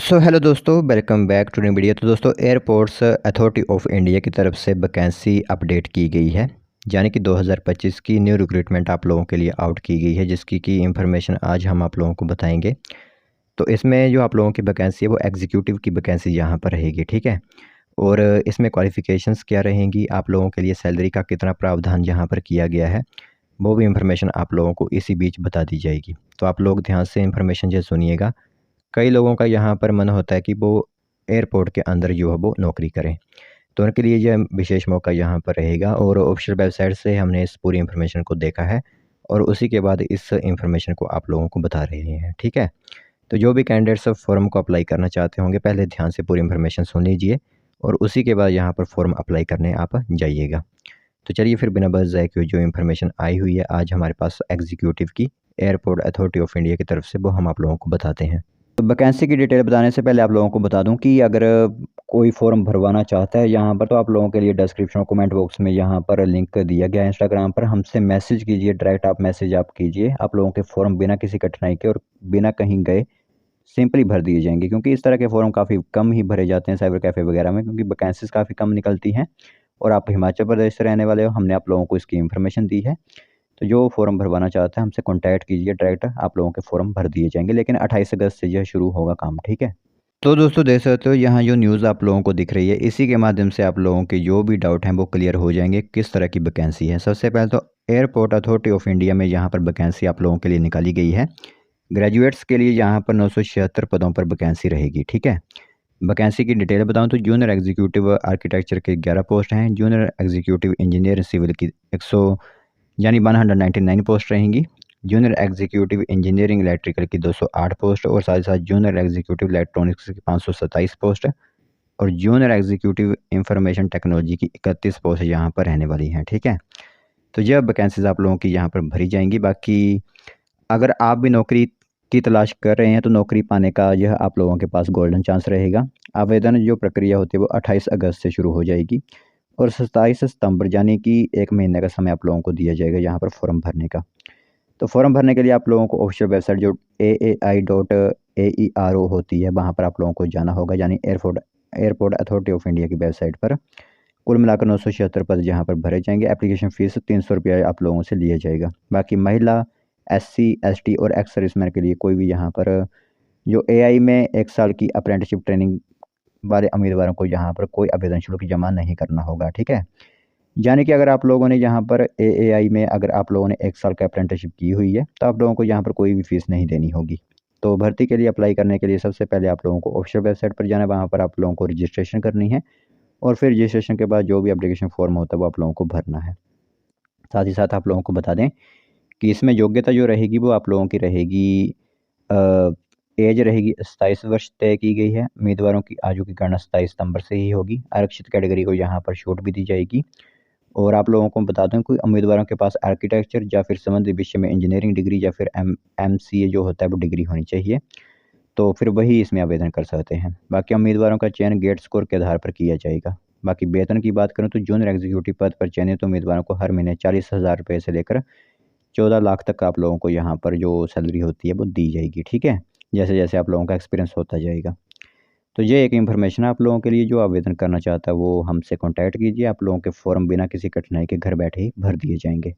Hello दोस्तों, welcome back to new video. तो दोस्तों, एयरपोर्ट्स अथॉरिटी ऑफ इंडिया की तरफ से वैकेंसी अपडेट की गई है, यानी कि 2025 की न्यू रिक्रूटमेंट आप लोगों के लिए आउट की गई है, जिसकी की इंफॉर्मेशन आज हम आप लोगों को बताएंगे। तो इसमें जो आप लोगों की वैकेंसी है वो एग्जीक्यूटिव की वैकेंसी यहाँ पर रहेगी, ठीक है। और इसमें क्वालिफ़िकेशंस क्या रहेंगी, आप लोगों के लिए सैलरी का कितना प्रावधान यहाँ पर किया गया है, वो भी इंफॉर्मेशन आप लोगों को इसी बीच बता दी जाएगी। तो आप लोग ध्यान से इंफॉर्मेशन जो सुनिएगा। कई लोगों का यहाँ पर मन होता है कि वो एयरपोर्ट के अंदर जो है वो नौकरी करें, तो उनके लिए यह विशेष मौका यहाँ पर रहेगा। और ऑफिशियल वेबसाइट से हमने इस पूरी इन्फॉर्मेशन को देखा है और उसी के बाद इस इन्फॉर्मेशन को आप लोगों को बता रहे हैं, ठीक है। तो जो भी कैंडिडेट्स फॉर्म को अप्लाई करना चाहते होंगे, पहले ध्यान से पूरी इन्फॉर्मेशन सुन लीजिए और उसी के बाद यहाँ पर फॉर्म अप्लाई करने आप जाइएगा। तो चलिए फिर बिना बस जाए कि जो इन्फॉर्मेशन आई हुई है आज हमारे पास एग्जीक्यूटिव की एयरपोर्ट अथॉरिटी ऑफ इंडिया की तरफ से, वो हम आप लोगों को बताते हैं। तो वैकेंसी की डिटेल बताने से पहले आप लोगों को बता दूं कि अगर कोई फॉर्म भरवाना चाहता है यहाँ पर, तो आप लोगों के लिए डिस्क्रिप्शन और कमेंट बॉक्स में यहाँ पर लिंक दिया गया है। इंस्टाग्राम पर हमसे मैसेज कीजिए, डायरेक्ट आप मैसेज आप कीजिए। आप लोगों के फॉर्म बिना किसी कठिनाई के और बिना कहीं गए सिंपली भर दिए जाएंगे, क्योंकि इस तरह के फॉर्म काफ़ी कम ही भरे जाते हैं साइबर कैफ़े वगैरह में, क्योंकि वैकेंसीज काफ़ी कम निकलती हैं। और आप हिमाचल प्रदेश से रहने वाले हो, हमने आप लोगों को इसकी इन्फॉर्मेशन दी है। तो जो फॉर्म भरवाना चाहता है हमसे कॉन्टैक्ट कीजिए, डायरेक्ट आप लोगों के फॉर्म भर दिए जाएंगे। लेकिन 28 अगस्त से यह शुरू होगा काम, ठीक है। तो दोस्तों, देख सकते हो यहाँ जो न्यूज़ आप लोगों को दिख रही है, इसी के माध्यम से आप लोगों के जो भी डाउट हैं वो क्लियर हो जाएंगे किस तरह की वैकेंसी है। सबसे पहले तो एयरपोर्ट अथॉरिटी ऑफ इंडिया में यहाँ पर वैकेंसी आप लोगों के लिए निकाली गई है। ग्रेजुएट्स के लिए यहाँ पर 976 पदों पर वैकेंसी रहेगी, ठीक है। वैकेंसी की डिटेल बताऊँ तो जूनियर एग्जीक्यूटिव आर्किटेक्चर के 11 पोस्ट हैं, जूनियर एग्जीक्यूटिव इंजीनियर सिविल की 100 यानी 199 पोस्ट रहेंगी, जूनियर एग्जीक्यूटिव इंजीनियरिंग इलेक्ट्रिकल की 208 पोस्ट और साथ ही साथ जूनियर एग्जीक्यूटिव इलेक्ट्रॉनिक्स की 527 पोस्ट और जूनियर एग्जीक्यूटिव इंफॉर्मेशन टेक्नोलॉजी की 31 पोस्ट यहाँ पर रहने वाली हैं, ठीक है। तो यह वैकेंसीज आप लोगों की यहाँ पर भरी जाएंगी। बाकी अगर आप भी नौकरी की तलाश कर रहे हैं तो नौकरी पाने का यह आप लोगों के पास गोल्डन चांस रहेगा। आवेदन जो प्रक्रिया होती है वो 28 अगस्त से शुरू हो जाएगी और 27 सितंबर यानी कि 1 महीने का समय आप लोगों को दिया जाएगा यहाँ पर फॉर्म भरने का। तो फॉर्म भरने के लिए आप लोगों को ऑफिशियल वेबसाइट जो aai.aero होती है, वहाँ पर आप लोगों को जाना होगा, यानी एयरपोर्ट अथॉरिटी ऑफ इंडिया की वेबसाइट पर। कुल मिलाकर 976 पद यहाँ पर भरे जाएंगे। एप्लीकेशन फ़ीस 300 रुपया आप लोगों से लिया जाएगा। बाकी महिला, एससी, एसटी और एक्स सर्विसमैन के लिए कोई भी यहाँ पर जो एआई में 1 साल की अप्रेंटिसशिप ट्रेनिंग वाले उम्मीदवारों को यहाँ पर कोई आवेदन शुल्क जमा नहीं करना होगा, ठीक है। यानी कि अगर आप लोगों ने यहाँ पर एएआई में अगर आप लोगों ने 1 साल का अप्रेंटिसशिप की हुई है तो आप लोगों को यहाँ पर कोई भी फीस नहीं देनी होगी। तो भर्ती के लिए अप्लाई करने के लिए सबसे पहले आप लोगों को ऑफिशियल वेबसाइट पर जाना है, वहाँ पर आप लोगों को रजिस्ट्रेशन करनी है और फिर रजिस्ट्रेशन के बाद जो भी एप्लीकेशन फॉर्म होता है वो आप लोगों को भरना है। साथ ही साथ आप लोगों को बता दें कि इसमें योग्यता जो रहेगी वो आप लोगों की रहेगी, एज रहेगी 27 वर्ष तय की गई है। उम्मीदवारों की आयु की गणना 27 सितंबर से ही होगी। आरक्षित कैटेगरी को यहाँ पर छूट भी दी जाएगी। और आप लोगों को बता दूं कि उम्मीदवारों के पास आर्किटेक्चर या फिर संबंधित विषय में इंजीनियरिंग डिग्री या फिर एमसीए जो होता है वो डिग्री होनी चाहिए, तो फिर वही इसमें आवेदन कर सकते हैं। बाकी उम्मीदवारों का चयन गेट स्कोर के आधार पर किया जाएगा। बाकी वेतन की बात करूं तो जूनियर एग्जीक्यूटिव पद पर चयनित उम्मीदवारों को हर महीने 40,000 रुपये से लेकर 14 लाख तक आप लोगों को यहाँ पर जो सैलरी होती है वो दी जाएगी, ठीक है, जैसे जैसे आप लोगों का एक्सपीरियंस होता जाएगा। तो ये एक इन्फॉर्मेशन है आप लोगों के लिए। जो आवेदन करना चाहता है वो हमसे कॉन्टैक्ट कीजिए, आप लोगों के फॉर्म बिना किसी कठिनाई के घर बैठे ही भर दिए जाएंगे।